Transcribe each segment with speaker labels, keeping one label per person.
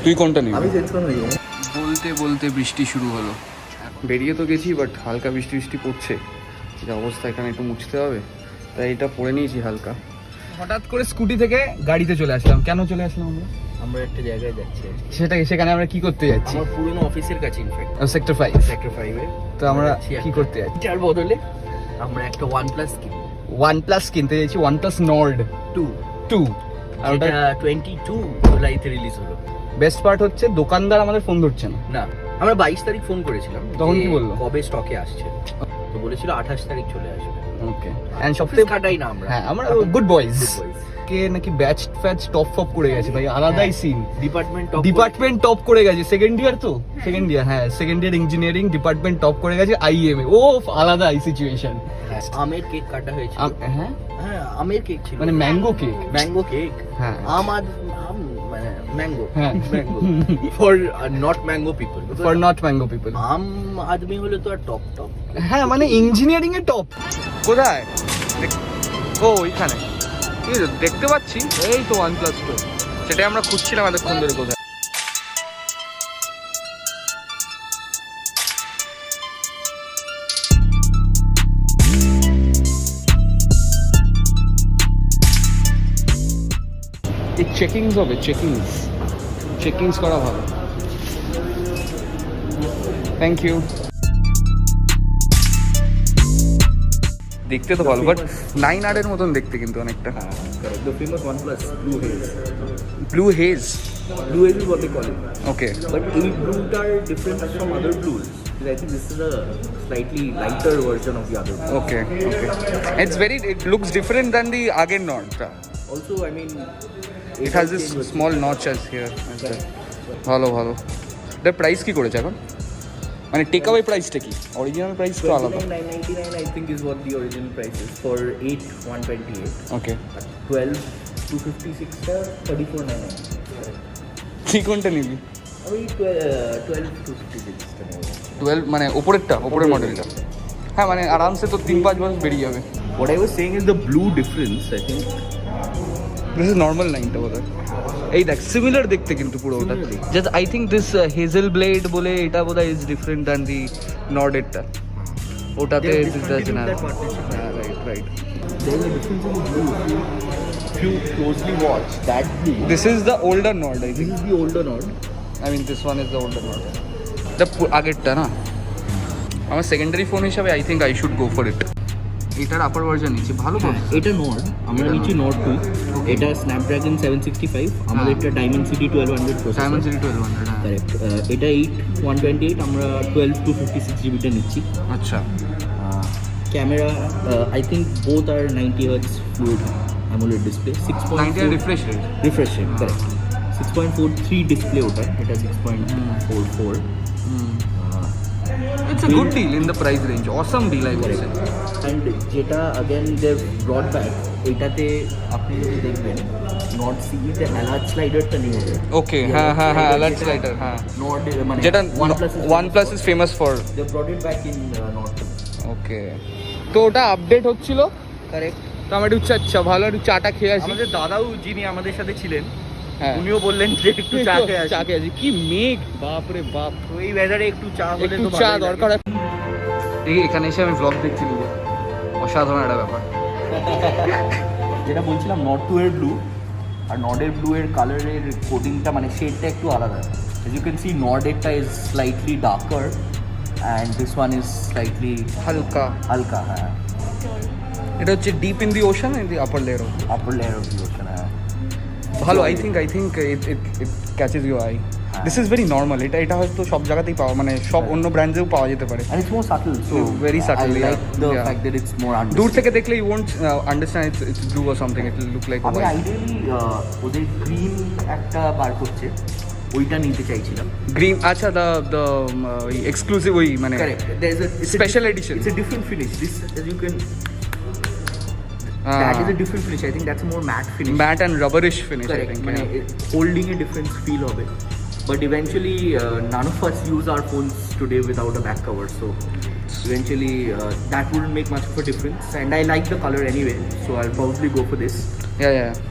Speaker 1: তুই কোনটা নিবি?
Speaker 2: আমি সেন্স করে নিই।
Speaker 1: বলতে বলতে বৃষ্টি শুরু হলো। বেরিয়ে তো গেছি, বাট হালকা বৃষ্টি বৃষ্টি পড়ছে। যে অবস্থা, এখানে একটু মুছতে হবে, তাই এটা পরে নিয়েছি হালকা। হঠাৎ করে স্কুটি থেকে গাড়িতে চলে আসলাম। কেন চলে আসলাম আমরা?
Speaker 2: আমরা একটা জায়গায় যাচ্ছি।
Speaker 1: সেখানে আমরা কি করতে যাচ্ছি?
Speaker 2: আমার পুরনো অফিসের কাছে, ইনফ্যাক্ট
Speaker 1: সেক্টর 5।
Speaker 2: সেক্টর 5 এ।
Speaker 1: তো আমরা কি করতে যাচ্ছি?
Speaker 2: এটার বদলে আমরা একটা OnePlus কিনব।
Speaker 1: OnePlus কিনতে যাচ্ছি, OnePlus Nord 2। আর ওটা
Speaker 2: 22 জুলাইতে রিলিজ হলো।
Speaker 1: বেস্ট পার্ট হচ্ছে দোকানদার আমাদের ফোন ধরছে না।
Speaker 2: না, আমরা 22 তারিখ ফোন করেছিলাম।
Speaker 1: তখন কি বললো?
Speaker 2: কবে স্টকে আসছে, তো বলেছিল 28 তারিখ চলে আসবে।
Speaker 1: ওকে। এন্ড সবথেকে
Speaker 2: কাটাই না আমরা।
Speaker 1: হ্যাঁ, আমরা গুড বয়েজ। কে নাকি ব্যাচ ফ্যাচ টপ করে গেছে ভাই, আলাদাই সিন। ডিপার্টমেন্ট টপ করে গেছে। সেকেন্ড ইয়ার তো, second year engineering department top করে গেছে IMA। ও আলাদাই সিচুয়েশন।
Speaker 2: আমের কেক কাটা হয়েছে।
Speaker 1: হ্যাঁ
Speaker 2: হ্যাঁ, আমের কেক ছিল,
Speaker 1: মানে ম্যাঙ্গো কেক। হ্যাঁ,
Speaker 2: আম মানে mango. Mango for not mango people. আম আদমি হলে তো আর টপ।
Speaker 1: হ্যাঁ, মানে ইঞ্জিনিয়ারিং এর টপ। কোথায়? ও ওইখানে কি দেখতে পাচ্ছি, এই তো OnePlus 2। সেটাই আমরা খুঁজছিলাম এতক্ষণ ধরে। কোথায়? এই চেকিংস হবে, চেকিংস করা ভালো। Thank you. দেখতে তো ভালো, বাট 9R এর মতন দেখতে কিন্তু অনেকটা।
Speaker 2: The famous OnePlus
Speaker 1: Blue Haze
Speaker 2: is what they call it.
Speaker 1: Okay.
Speaker 2: But এই blues are different from other blues. I think this is a slightly lighter version of the other blue.
Speaker 1: Okay. It looks different than the আগের Nord.
Speaker 2: Also, I mean,
Speaker 1: It has this small notches here. ভালো। এটার price কি করেছে এখন? মানে take away প্রাইসটা কি? Original price তো আলাদা।
Speaker 2: 29.99 I think is what the original price is for 8 128.
Speaker 1: Okay.
Speaker 2: 12 256 টা 34.99.
Speaker 1: তুই কোনটা নিবি?
Speaker 2: আমি 12 256 টা নেব।
Speaker 1: 12 মানে উপরের মডেলটা। হ্যাঁ, মানে আরামসে তো 3-5 বছর বেরিয়ে যাবে।
Speaker 2: What I was saying is the blue difference, I think.
Speaker 1: This is normal 9টা বোধহয়। এই দেখ, সিমিলার দেখতে কিন্তু পুরো ওটা। Just I think this hazel blade বলে এটা বোধহয় ইজ ডিফারেন্ট দ্যান দি নর্ডেরটা। ওটাতে দিস না। Right.
Speaker 2: There is a difference in the blue. If you closely watch that blue,
Speaker 1: This is the older Nord, I
Speaker 2: this
Speaker 1: think.
Speaker 2: is the older Nord.
Speaker 1: I mean, this one is the older Nord. আগেরটা না। আমার secondary phone হিসাবে I think I should go for it. এটার আপার version নিচ্ছি, ভালো তো।
Speaker 2: এটা Nord, আমরা নিচ্ছি Nord 2. এটা Snapdragon 765, আমাদের এটা Dimensity 1200 প্রসেসর।
Speaker 1: Dimensity 1200, হ্যাঁ।
Speaker 2: কারেক্ট। এটা 8 128, আমরা 12 256 GB টা নিচ্ছি।
Speaker 1: আচ্ছা।
Speaker 2: Camera I think both are 90 Hz fluid AMOLED display,
Speaker 1: 90 refresh rate.
Speaker 2: Refresh rate, correct. 6.43 display ওটা, এটা 6.44.
Speaker 1: It's a good deal in the price range. Awesome deal, I would say.
Speaker 2: And যেটা again they brought back, এটাতে আপনি যদি দেখবেন Nord CE তে alert স্লাইডারটা নিয়ে হবে।
Speaker 1: Okay, হ্যাঁ, alert slider, হ্যাঁ।
Speaker 2: Nord মানে
Speaker 1: যেটা OnePlus is famous for.
Speaker 2: they brought it back in Nord 2.
Speaker 1: Okay. তো ওটা আপডেট হচ্ছিল।
Speaker 2: কারেক্ট।
Speaker 1: তো আমি একটু ভালো একটু চাটা খেয়ে আসি।
Speaker 2: আমাদের দাদাও যিনি আমাদের সাথে ছিলেন,
Speaker 1: হ্যাঁ,
Speaker 2: উনিও বললেন যে একটু চা খেয়ে আসি।
Speaker 1: কি মেঘ, বাপ রে বাপ।
Speaker 2: তো এই ওয়েদারে একটু চা হলে
Speaker 1: একটু
Speaker 2: তো
Speaker 1: চা
Speaker 2: ভালোই
Speaker 1: দরকার।
Speaker 2: লাগে।
Speaker 1: দেখি এখানে এসে আমি ব্লগ দেখছি নিজে, অসাধারণ একটা ব্যাপার।
Speaker 2: যেটা বলছিলাম Nord 2 এর ব্লু আর Nord এর ব্লু এর কালারের কোডিংটা মানে শেডটা একটু আলাদা। As you can see, Nord এরটা is slightly darker and this one is slightly
Speaker 1: হালকা।
Speaker 2: হ্যাঁ।
Speaker 1: এটা হচ্ছে deep in the ocean, in the upper layer.
Speaker 2: upper layer of the ocean, হ্যাঁ।
Speaker 1: ভালো। I think it catches your eye. This is very normal. এটা হয়তো সব জায়গাতেই পাওয়া, মানে সব অন্য ব্র্যান্ডেও পাওয়া যেতে পারে।
Speaker 2: And it's more subtle, so
Speaker 1: Very subtle,
Speaker 2: I like the
Speaker 1: yeah.
Speaker 2: fact that it's more
Speaker 1: দূর থেকে দেখলে you won't understand it's blue or something. It will look like
Speaker 2: আমি
Speaker 1: white.
Speaker 2: আইডিয়ালি ওদের গ্রিন একটা বার করছে, ওইটা নিতে চাইছিলাম।
Speaker 1: গ্রিন, আচ্ছা, the exclusive ওই মানে
Speaker 2: Correct. There's a
Speaker 1: special edition.
Speaker 2: It's a different finish. This, as you can, that is a different finish. I think that's a more matte finish.
Speaker 1: matte and rubberish finish. I
Speaker 2: Correct.
Speaker 1: think.
Speaker 2: মানে holding a different feel হবে. But eventually, none of us use our phones today without a back cover. So eventually, that wouldn't make much of a difference. And I like the color anyway, so I'll probably go for this.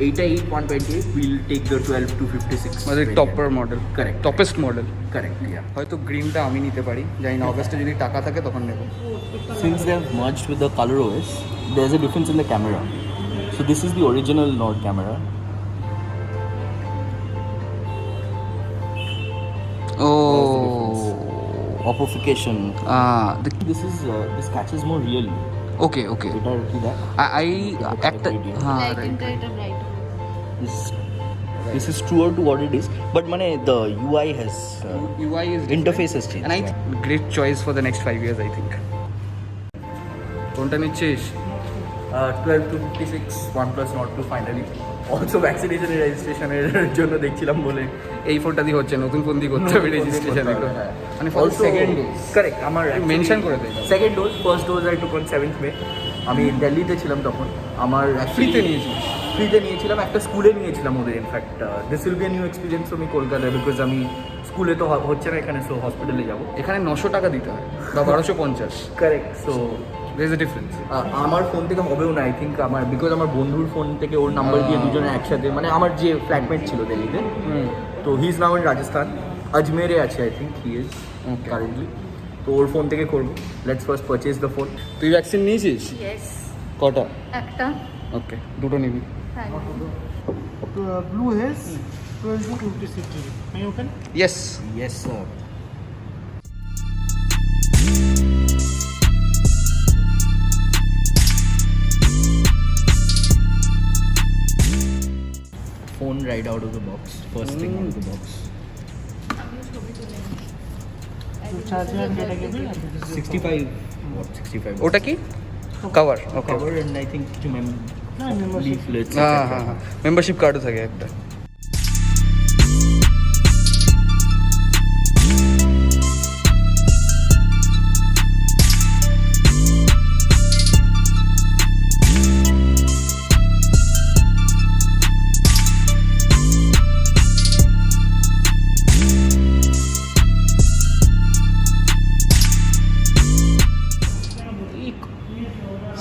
Speaker 2: এইটা 8128 will take the 12 to 56
Speaker 1: মানে
Speaker 2: variant.
Speaker 1: Topper model,
Speaker 2: Correct.
Speaker 1: Toppest model.
Speaker 2: Correct, yeah.
Speaker 1: হয়তো গ্রিনটা আমি নিতে পারি, জানি না অগস্টে যদি টাকা থাকে তখন নেব।
Speaker 2: Since they have merged with the color OS, there's a difference in the camera. So this is the original Nord camera. Optification. This catches more really.
Speaker 1: ওকে ওকে,
Speaker 2: এটা আর কি দেখ,
Speaker 1: আই একটা হ্যাঁ
Speaker 3: লাইটিংটা এটা bright
Speaker 2: this is truer to what it is, but মানে the UI has
Speaker 1: UI is
Speaker 2: interface has changed.
Speaker 1: and I think great choice for the next 5 years I think. কোনটা নিচ্ছিস?
Speaker 2: 12 to 56 OnePlus Nord 2 finally. Also vaccination রেজিস্ট্রেশনের জন্য দেখছিলাম বলে
Speaker 1: এই ফোনটা দিয়ে হচ্ছে, নতুন ফোন দিয়ে করতে হবে রেজিস্ট্রেশন এখন। মানে
Speaker 2: অলসো
Speaker 1: সেকেন্ড
Speaker 2: কারেক্ট আমার
Speaker 1: মেনশন করে দেয়।
Speaker 2: Second dose, first dose I took on 7th মে। আমি দিল্লিতে ছিলাম তখন, আমার
Speaker 1: ফ্রিতে নিয়েছিস?
Speaker 2: ফ্রিতে নিয়েছিলাম, একটা স্কুলে নিয়েছিলাম ওদের। In fact this will B a new experience for me কলকাতায়, বিকজ আমি স্কুলে তো হচ্ছে না এখানে, সো হসপিটালে যাবো।
Speaker 1: এখানে 900 টাকা দিতে হয় বা 1250।
Speaker 2: Correct, so
Speaker 1: there is a difference.
Speaker 2: আমার ফোন থেকে হবেও না আই থিঙ্ক, আমার বিকজ আমার বন্ধুর ফোন থেকে ওর নাম্বার দিয়ে দুজনে একসাথে, মানে আমার যে ফ্ল্যাটমেট ছিল দিল্লিতে, তো he is now in Rajasthan, আজমেরে আছে I think he is currently. তো ওর ফোন থেকে করবো। Let's first purchase the phone.
Speaker 1: তুই ভ্যাকসিন নিয়েছিস?
Speaker 3: ইয়েস
Speaker 1: কটা?
Speaker 3: একটা
Speaker 1: ওকে, দুটো নিবি।
Speaker 3: Thank
Speaker 4: Blue has 12 to 56 GB. Can you open?
Speaker 1: Yes.
Speaker 2: Yes sir. Phone right out of the box, first thing out of the box.
Speaker 4: So charger and data cable.
Speaker 2: 65 what? 65
Speaker 1: ওটা কি? Cover. Okay,
Speaker 2: cover and I think to
Speaker 4: No, membership.
Speaker 2: leaflets.
Speaker 1: হ্যাঁ
Speaker 2: etc.
Speaker 1: হ্যাঁ হ্যাঁ, membership কার্ডও থাকে একটা।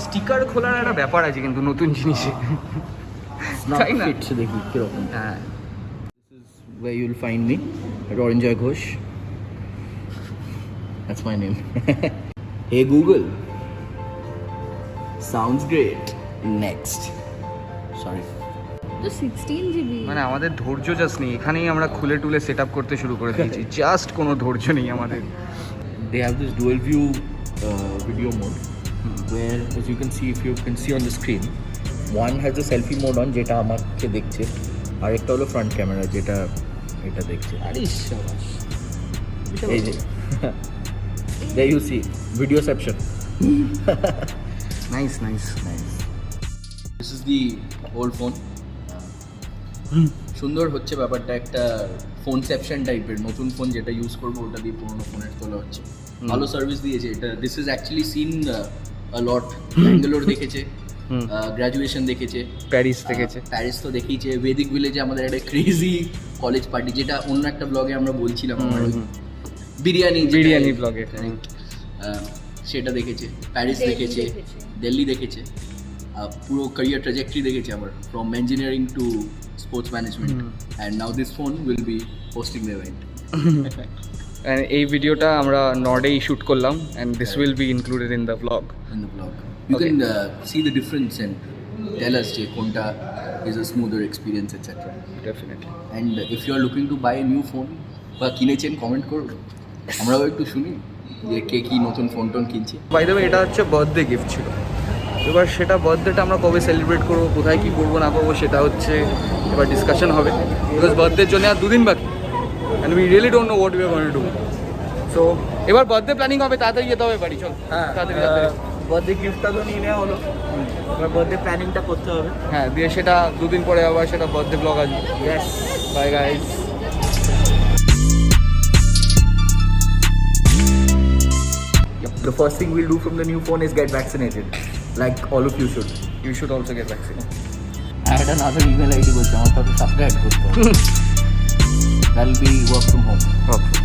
Speaker 1: Sticker খোলার একটা ব্যাপার আছে কিন্তু নতুন জিনিসে,
Speaker 2: Now
Speaker 1: তাই না?
Speaker 2: fit দেখি কিরকম।
Speaker 1: হ্যাঁ।
Speaker 2: This is where you'll find me at Oranjoy Ghosh. That's my name. Hey Google. Sounds great. Next. Sorry.
Speaker 3: তো 16 GB
Speaker 1: মানে আমাদের ধৈর্য জাস্ট নেই, এখানেই আমরা খুলে টুলে সেট আপ করতে শুরু করে দিয়েছি, জাস্ট কোনো ধৈর্য নেই আমাদের।
Speaker 2: They have this dual view video mode where, as you can see, if you can see on the screen, one has the selfie mode on যেটা আমাকে দেখছে, আর একটা হলো ফ্রন্ট ক্যামেরা যেটা এটা দেখছে। এই যে there you see videoception.
Speaker 1: Nice nice.
Speaker 2: This is the old phone. সুন্দর হচ্ছে ব্যাপারটা, একটা ফোনসেপশন টাইপের। নতুন ফোন যেটা ইউজ করবো ওটা দিয়ে পুরোনো ফোনের তোলা হচ্ছে। ভালো সার্ভিস দিয়েছে এটা। This is actually seen a lot. Bangalore দেখেছে, গ্র্যাজুয়েশন দেখেছে,
Speaker 1: প্যারিস দেখেছে।
Speaker 2: প্যারিস তো দেখেইছে। বেদিক ভিলেজে আমাদের একটা ক্রেজি কলেজ পার্টি, যেটা অন্য একটা ব্লগে আমরা বলছিলাম, আমার ওই বিরিয়ানি
Speaker 1: ব্লগে।
Speaker 2: সেটা দেখেছে। প্যারিস দেখেছে, দিল্লি দেখেছে, পুরো ক্যারিয়ার ট্র্যাজেক্টরি দেখেছে আমার, from engineering to sports management, and now this phone will be hosting the event.
Speaker 1: এই ভিডিওটা আমরা নর্ডেই শুট করলাম, and this will be included in the blog.
Speaker 2: You can see the difference and tell us যে কোনটা is a smoother experience, etc.
Speaker 1: Definitely.
Speaker 2: And if you are looking to buy a new phone বা কিনেছেন, comment করুন, আমরাও একটু শুনি যে কে কি নতুন ফোন টোন কিনছে।
Speaker 1: বাই দ্য ওয়ে, এটা হচ্ছে বার্থডে গিফট ছিল। এবার সেটা বার্থডেটা আমরা কবে সেলিব্রেট করবো, কোথায় কী করবো না করবো, সেটা হচ্ছে এবার ডিসকাশন হবে, বিকজ বার্থডের জন্য আর 2 দিন বাকি, and we really don't know what we are going to do. So এবার বার্থডে প্ল্যানিং হবে, তাড়াতাড়ি যেতে হবে বাড়ি। চল তাড়াতাড়ি
Speaker 2: বার্থডে গিফটটা তো নিয়ে নেওয়া হলো, এবার বার্থডে প্ল্যানিংটা করতে হবে।
Speaker 1: হ্যাঁ, দিয়ে সেটা 2 দিন পরে আবার সেটা বার্থডে ব্লগ আসবে।
Speaker 2: Yes,
Speaker 1: bye guys.
Speaker 2: The first thing we'll do from the new phone is get vaccinated, like all of you should.
Speaker 1: You should also get vaccine.
Speaker 2: I had another email ID বলছে, আমার তো subscribe করতে হবে। That'll be work from home.
Speaker 1: Okay.